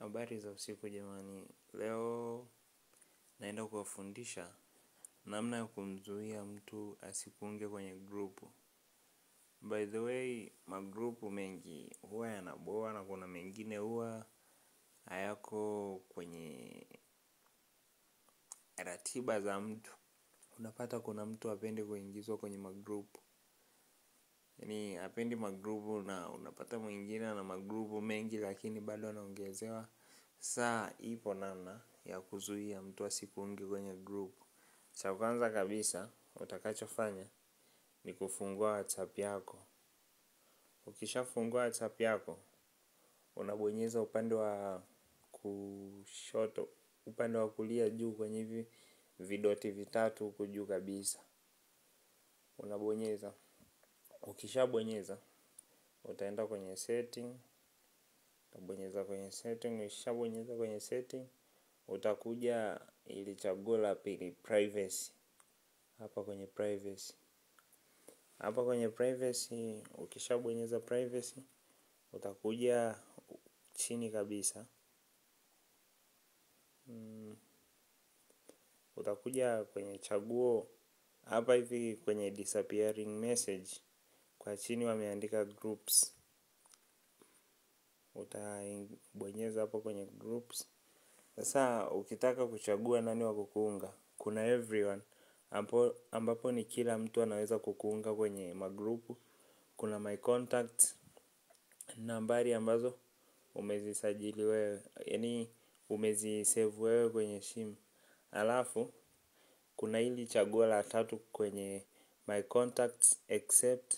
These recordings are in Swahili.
Habari za usiku jamani, leo naenda kuwafundisha namna ya kumzuia mtu asikuunge kwenye grupu. By the way, magrupu mengi huwa yanaboa na kuna mengine huwa hayako kwenye ratiba za mtu. Unapata kuna mtu hapendi kuingizwa kwenye magrupu. Yaani hapendi magrupu na unapata mwingine ana magrupu mengi lakini bado anaongezewa. Saa ipo namna ya kuzuia mtu asikuunge kwenye grupu. Cha kwanza kabisa utakachofanya ni kufungua WhatsApp yako. Ukishafungua WhatsApp yako, unabonyeza upande wa kushoto, upande wa kulia juu kwenye hivi vidoti vitatu huku juu kabisa. Unabonyeza. Ukishabonyeza, utaenda kwenye setting. Utabonyeza kwenye setting, ukishabonyeza kwenye setting, utakuja ili chaguo la pili, privacy. Hapa kwenye privacy. Hapa kwenye privacy, ukishabonyeza privacy, utakuja chini kabisa. Utakuja kwenye chaguo, hapa hivi kwenye disappearing message. Kwa chini wameandika groups. Utabonyeza hapo kwenye groups. Sasa ukitaka kuchagua nani wa kukuunga, kuna everyone ambapo ni kila mtu anaweza kukuunga kwenye magrupu. Kuna my contacts, nambari ambazo umezisajili wewe, yaani umezisave wewe kwenye simu. Alafu kuna hili chaguo la tatu kwenye my contacts accept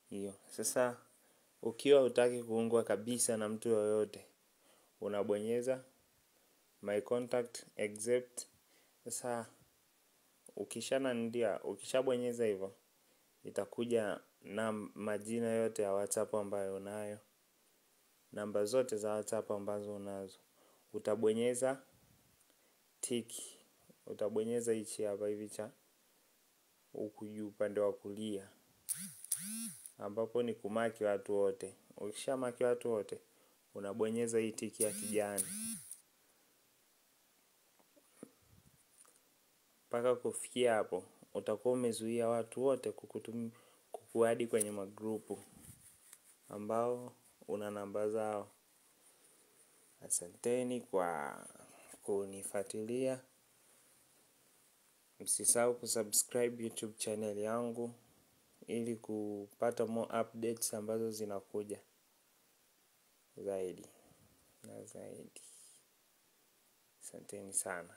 hiyo. Sasa ukiwa hutaki kuungwa kabisa na mtu yoyote, unabonyeza my contact accept. Sasa ukishabonyeza hivyo, itakuja na majina yote ya WhatsApp ambayo unayo. Namba zote za WhatsApp ambazo unazo. Utabonyeza tiki. Utabonyeza hichi hapa hivi cha huku juu upande wa kulia, ambapo ni kumaki watu wote. Ukishamaki watu wote, unabonyeza hii tiki ya kijani. Mpaka kufikia hapo, utakuwa umezuia watu wote kukuadi kwenye magrupu ambao una namba zao. Asanteni kwa kunifuatilia. Msisahau kusubscribe YouTube channel yangu ili kupata more updates ambazo zinakuja zaidi na zaidi. Asanteni sana.